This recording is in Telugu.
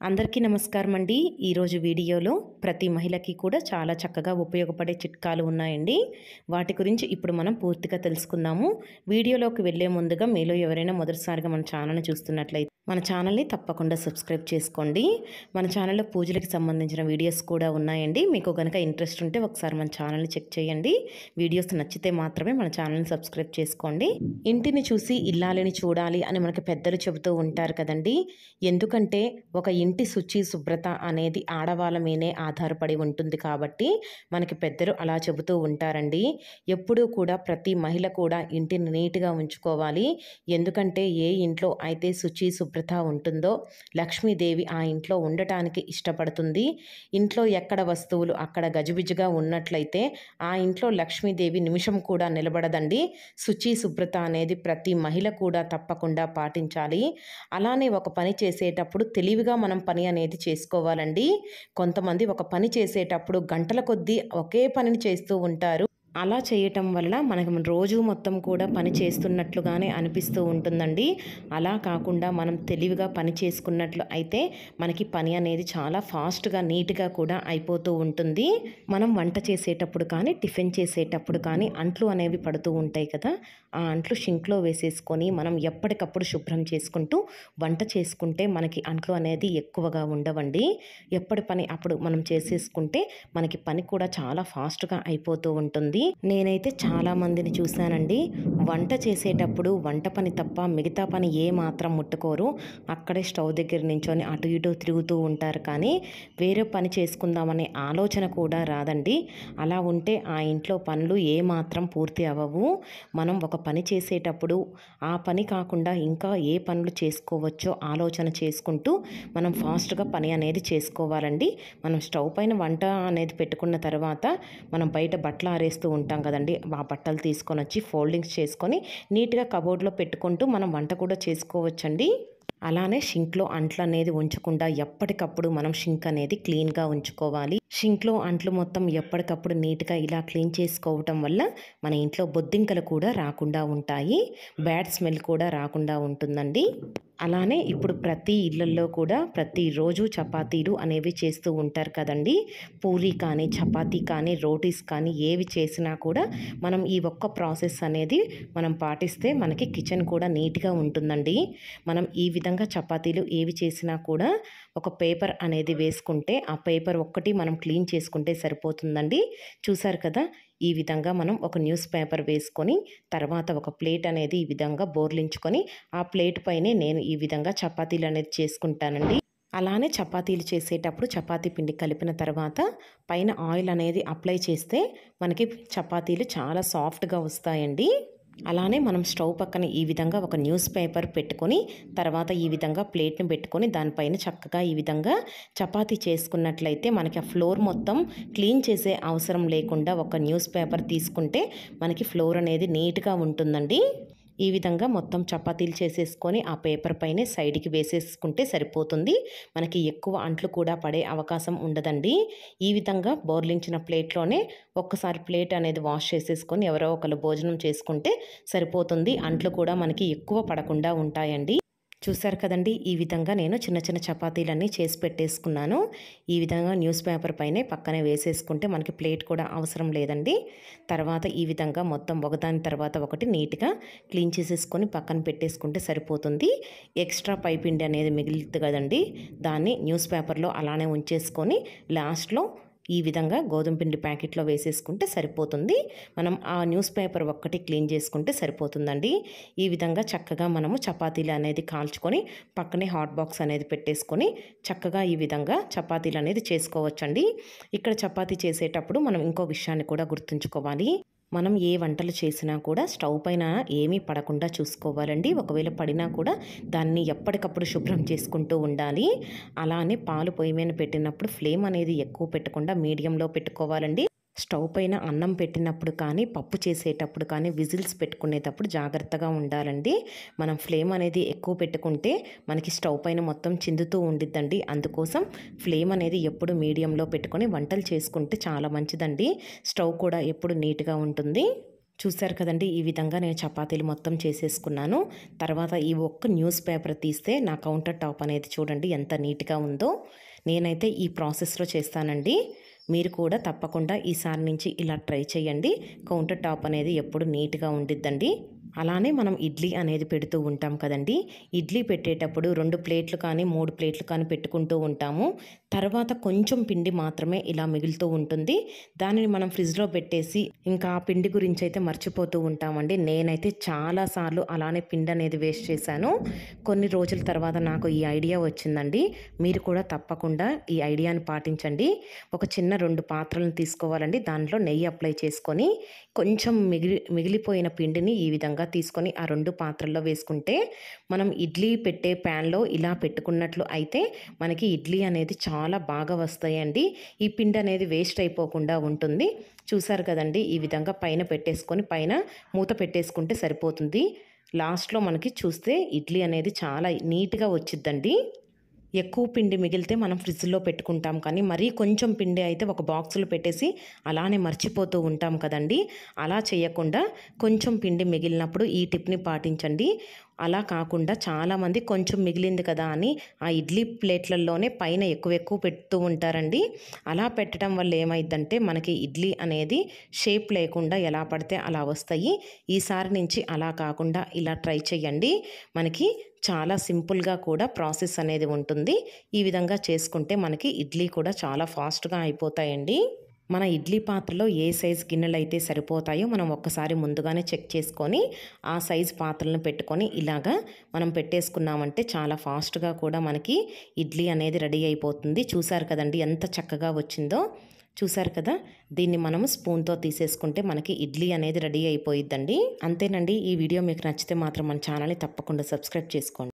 అందరికీ నమస్కారం అండి. ఈరోజు వీడియోలో ప్రతి మహిళకి కూడా చాలా చక్కగా ఉపయోగపడే చిట్కాలు ఉన్నాయండి. వాటి గురించి ఇప్పుడు మనం పూర్తిగా తెలుసుకుందాము. వీడియోలోకి వెళ్ళే ముందుగా మీలో ఎవరైనా మొదటిసారిగా మన ఛానల్ని చూస్తున్నట్లయితే మన ఛానల్ని తప్పకుండా సబ్స్క్రైబ్ చేసుకోండి. మన ఛానల్లో పూజలకు సంబంధించిన వీడియోస్ కూడా ఉన్నాయండి. మీకు కనుక ఇంట్రెస్ట్ ఉంటే ఒకసారి మన ఛానల్ని చెక్ చేయండి. వీడియోస్ నచ్చితే మాత్రమే మన ఛానల్ని సబ్స్క్రైబ్ చేసుకోండి. ఇంటిని చూసి ఇల్లాలని చూడాలి అని మనకి పెద్దలు చెబుతూ ఉంటారు కదండి. ఎందుకంటే ఒక ఇంటి శుచి శుభ్రత అనేది ఆడవాళ్ళ మీదే ఆధారపడి ఉంటుంది కాబట్టి మనకి పెద్దలు అలా చెబుతూ ఉంటారండి. ఎప్పుడూ కూడా ప్రతి మహిళ కూడా ఇంటిని నీట్గా ఉంచుకోవాలి. ఎందుకంటే ఏ ఇంట్లో అయితే శుచి శుభ్రత ఉంటుందో లక్ష్మీదేవి ఆ ఇంట్లో ఉండటానికి ఇష్టపడుతుంది. ఇంట్లో ఎక్కడ వస్తువులు అక్కడ గజిబిజిగా ఉన్నట్లయితే ఆ ఇంట్లో లక్ష్మీదేవి నిమిషం కూడా నిలబడదండి. శుచి శుభ్రత అనేది ప్రతి మహిళ కూడా తప్పకుండా పాటించాలి. అలానే ఒక పని చేసేటప్పుడు తెలివిగా మనం పని అనేది చేసుకోవాలండి. కొంతమంది ఒక పని చేసేటప్పుడు గంటల కొద్దీ ఒకే పనిని చేస్తూ ఉంటారు. అలా చేయటం వల్ల మనకు రోజు మొత్తం కూడా పని చేస్తున్నట్లుగానే అనిపిస్తూ ఉంటుందండి. అలా కాకుండా మనం తెలివిగా పని చేసుకున్నట్లు అయితే మనకి పని అనేది చాలా ఫాస్ట్గా నీట్గా కూడా అయిపోతూ ఉంటుంది. మనం వంట చేసేటప్పుడు కానీ టిఫిన్ చేసేటప్పుడు కానీ అంట్లు అనేవి పడుతూ ఉంటాయి కదా, ఆ అంట్లు షింక్లో వేసేసుకొని మనం ఎప్పటికప్పుడు శుభ్రం చేసుకుంటూ వంట చేసుకుంటే మనకి అంట్లు అనేది ఎక్కువగా ఉండవండి. ఎప్పటి పని అప్పుడు మనం చేసేసుకుంటే మనకి పని కూడా చాలా ఫాస్ట్గా అయిపోతూ ఉంటుంది. నేనైతే చాలామందిని చూశానండి. వంట చేసేటప్పుడు వంట పని తప్ప మిగతా పని ఏ మాత్రం ముట్టుకోరు. అక్కడే స్టవ్ దగ్గర నించొని అటు ఇటు తిరుగుతూ ఉంటారు. కానీ వేరే పని చేసుకుందామనే ఆలోచన కూడా రాదండి. అలా ఉంటే ఆ ఇంట్లో పనులు ఏ మాత్రం పూర్తి అవ్వవు. మనం ఒక పని చేసేటప్పుడు ఆ పని కాకుండా ఇంకా ఏ పనులు చేసుకోవచ్చో ఆలోచన చేసుకుంటూ మనం ఫాస్ట్గా పని అనేది చేసుకోవాలండి. మనం స్టవ్ పైన వంట అనేది పెట్టుకున్న తర్వాత మనం బయట బట్టలు ఆరేస్తూ ఉంటాం కదండి. ఆ బట్టలు తీసుకొని వచ్చి ఫోల్డింగ్స్ చేసుకొని నీట్గా కబోర్డ్లో పెట్టుకుంటూ మనం వంట కూడా చేసుకోవచ్చండి. అలానే షింక్లో అంట్లు అనేది ఉంచకుండా ఎప్పటికప్పుడు మనం షింక్ అనేది క్లీన్గా ఉంచుకోవాలి. షింక్లో అంట్లు మొత్తం ఎప్పటికప్పుడు నీట్గా ఇలా క్లీన్ చేసుకోవటం వల్ల మన ఇంట్లో బొద్దింకలు కూడా రాకుండా ఉంటాయి. బ్యాడ్ స్మెల్ కూడా రాకుండా ఉంటుందండి. అలానే ఇప్పుడు ప్రతి ఇళ్లల్లో కూడా ప్రతిరోజు చపాతీలు అనేవి చేస్తూ ఉంటారు కదండి. పూరీ కానీ చపాతీ కానీ రోటీస్ కానీ ఏవి చేసినా కూడా మనం ఈ ఒక్క ప్రాసెస్ అనేది మనం పాటిస్తే మనకి కిచెన్ కూడా నీట్గా ఉంటుందండి. మనం ఈ విధంగా చపాతీలు ఏవి చేసినా కూడా ఒక పేపర్ అనేది వేసుకుంటే ఆ పేపర్ ఒక్కటి మనం క్లీన్ చేసుకుంటే సరిపోతుందండి. చూసారు కదా, ఈ విధంగా మనం ఒక న్యూస్ పేపర్ వేసుకొని తర్వాత ఒక ప్లేట్ అనేది ఈ విధంగా బోర్లించుకొని ఆ ప్లేట్ పైనే నేను ఈ విధంగా చపాతీలు అనేది చేసుకుంటానండి. అలానే చపాతీలు చేసేటప్పుడు చపాతీ పిండి కలిపిన తర్వాత పైన ఆయిల్ అనేది అప్లై చేస్తే మనకి చపాతీలు చాలా సాఫ్ట్గా వస్తాయండి. అలానే మనం స్టవ్ పక్కన ఈ విధంగా ఒక న్యూస్ పేపర్ పెట్టుకొని తర్వాత ఈ విధంగా ప్లేట్ని పెట్టుకొని దానిపైన చక్కగా ఈ విధంగా చపాతీ చేసుకున్నట్లయితే మనకి ఆ ఫ్లోర్ మొత్తం క్లీన్ చేసే అవసరం లేకుండా ఒక న్యూస్ పేపర్ తీసుకుంటే మనకి ఫ్లోర్ అనేది నీట్గా ఉంటుందండి. ఈ విధంగా మొత్తం చపాతీలు చేసేసుకొని ఆ పేపర్ పైనే సైడ్కి వేసేసుకుంటే సరిపోతుంది. మనకి ఎక్కువ అంట్లు కూడా పడే అవకాశం ఉండదండి. ఈ విధంగా బోర్లించిన ప్లేట్లోనే ఒక్కసారి ప్లేట్ అనేది వాష్ చేసేసుకొని ఎవరో ఒకరు భోజనం చేసుకుంటే సరిపోతుంది. అంట్లు కూడా మనకి ఎక్కువ పడకుండా ఉంటాయండి. చూసారు కదండి, ఈ విధంగా నేను చిన్న చిన్న చపాతీలన్నీ చేసి పెట్టేసుకున్నాను. ఈ విధంగా న్యూస్ పేపర్ పైనే పక్కనే వేసేసుకుంటే మనకి ప్లేట్ కూడా అవసరం లేదండి. తర్వాత ఈ విధంగా మొత్తం ఒకదాని తర్వాత ఒకటి నీట్గా క్లీన్ చేసేసుకొని పక్కన పెట్టేసుకుంటే సరిపోతుంది. ఎక్స్ట్రా పైపిండి అనేది మిగులుతుంది కదండి, దాన్ని న్యూస్ పేపర్లో అలానే ఉంచేసుకొని లాస్ట్లో ఈ విధంగా గోధుమ పిండి ప్యాకెట్లో వేసేసుకుంటే సరిపోతుంది. మనం ఆ న్యూస్ పేపర్ ఒక్కటి క్లీన్ చేసుకుంటే సరిపోతుందండి. ఈ విధంగా చక్కగా మనము చపాతీలు అనేది కాల్చుకొని పక్కనే హాట్ బాక్స్ అనేది పెట్టేసుకొని చక్కగా ఈ విధంగా చపాతీలు అనేది చేసుకోవచ్చండి. ఇక్కడ చపాతీ చేసేటప్పుడు మనం ఇంకో విషయాన్ని కూడా గుర్తుంచుకోవాలి. మనం ఏ వంటలు చేసినా కూడా స్టవ్ పైన ఏమీ పడకుండా చూసుకోవాలండి. ఒకవేళ పడినా కూడా దాన్ని ఎప్పటికప్పుడు శుభ్రం చేసుకుంటూ ఉండాలి. అలానే పాలు పొయ్యి మీద పెట్టినప్పుడు ఫ్లేమ్ అనేది ఎక్కువ పెట్టకుండా మీడియంలో పెట్టుకోవాలండి. స్టవ్ పైన అన్నం పెట్టినప్పుడు కానీ పప్పు చేసేటప్పుడు కానీ విజిల్స్ పెట్టుకునేటప్పుడు జాగ్రత్తగా ఉండాలండి. మనం ఫ్లేమ్ అనేది ఎక్కువ పెట్టుకుంటే మనకి స్టవ్ పైన మొత్తం చిందుతూ ఉండిద్దండి. అందుకోసం ఫ్లేమ్ అనేది ఎప్పుడు మీడియంలో పెట్టుకొని వంటలు చేసుకుంటే చాలా మంచిదండి. స్టవ్ కూడా ఎప్పుడు నీట్గా ఉంటుంది. చూసారు కదండి, ఈ విధంగా నేను చపాతీలు మొత్తం చేసేసుకున్నాను. తర్వాత ఈ ఒక్క న్యూస్ పేపర్ తీస్తే నా కౌంటర్ టాప్ అనేది చూడండి ఎంత నీట్గా ఉందో. నేనైతే ఈ ప్రాసెస్లో చేస్తానండి. మీరు కూడా తప్పకుండా ఈసారి నుంచి ఇలా ట్రై చేయండి. కౌంటర్ టాప్ అనేది ఎప్పుడు నీట్గా ఉండిద్దండి. అలానే మనం ఇడ్లీ అనేది పెడుతూ ఉంటాం కదండి. ఇడ్లీ పెట్టేటప్పుడు 2 ప్లేట్లు కానీ 3 ప్లేట్లు కానీ పెట్టుకుంటూ ఉంటాము. తర్వాత కొంచెం పిండి మాత్రమే ఇలా మిగులుతూ ఉంటుంది. దానిని మనం ఫ్రిడ్జ్లో పెట్టేసి ఇంకా ఆ పిండి గురించి అయితే మర్చిపోతూ ఉంటామండి. నేనైతే చాలాసార్లు అలానే పిండి అనేది వేస్ట్ చేశాను. కొన్ని రోజుల తర్వాత నాకు ఈ ఐడియా వచ్చిందండి. మీరు కూడా తప్పకుండా ఈ ఐడియాని పాటించండి. ఒక చిన్న 2 పాత్రలను తీసుకోవాలండి. దాంట్లో నెయ్యి అప్లై చేసుకొని కొంచెం మిగిలిపోయిన పిండిని ఈ విధంగా తీసుకొని ఆ 2 పాత్రల్లో వేసుకుంటే మనం ఇడ్లీ పెట్టే ప్యాన్లో ఇలా పెట్టుకున్నట్లు అయితే మనకి ఇడ్లీ అనేది చాలా బాగా వస్తాయండి. ఈ పిండి అనేది వేస్ట్ అయిపోకుండా ఉంటుంది. చూసారు కదండి, ఈ విధంగా పైన పెట్టేసుకొని పైన మూత పెట్టేసుకుంటే సరిపోతుంది. లాస్ట్లో మనకి చూస్తే ఇడ్లీ అనేది చాలా నీట్గా వచ్చిద్దండి. ఎక్కువ పిండి మిగిలితే మనం ఫ్రిడ్జ్లో పెట్టుకుంటాం, కానీ మరీ కొంచెం పిండి అయితే ఒక బాక్సులో పెట్టేసి అలానే మర్చిపోతూ ఉంటాం కదండి. అలా చేయకుండా కొంచెం పిండి మిగిలినప్పుడు ఈ టిప్ని పాటించండి. అలా కాకుండా చాలామంది కొంచెం మిగిలింది కదా అని ఆ ఇడ్లీ ప్లేట్లలోనే పైన ఎక్కువ పెడుతూ ఉంటారండి. అలా పెట్టడం వల్ల ఏమైందంటే మనకి ఇడ్లీ అనేది షేప్ లేకుండా ఎలా పడితే అలా వస్తాయి. ఈసారి నుంచి అలా కాకుండా ఇలా ట్రై చేయండి. మనకి చాలా సింపుల్గా కూడా ప్రాసెస్ అనేది ఉంటుంది. ఈ విధంగా చేసుకుంటే మనకి ఇడ్లీ కూడా చాలా ఫాస్ట్గా అయిపోతాయండి. మన ఇడ్లీ పాత్రలో ఏ సైజు గిన్నెలు అయితే సరిపోతాయో మనం ఒక్కసారి ముందుగానే చెక్ చేసుకొని ఆ సైజు పాత్రలను పెట్టుకొని ఇలాగా మనం పెట్టేసుకున్నామంటే చాలా ఫాస్ట్గా కూడా మనకి ఇడ్లీ అనేది రెడీ అయిపోతుంది. చూసారు కదండి ఎంత చక్కగా వచ్చిందో. చూసారు కదా, దీన్ని మనము స్పూన్తో తీసేసుకుంటే మనకి ఇడ్లీ అనేది రెడీ అయిపోయిద్దండి. అంతేనండి. ఈ వీడియో మీకు నచ్చితే మాత్రం మన ఛానల్ని తప్పకుండా సబ్స్క్రైబ్ చేసుకోండి.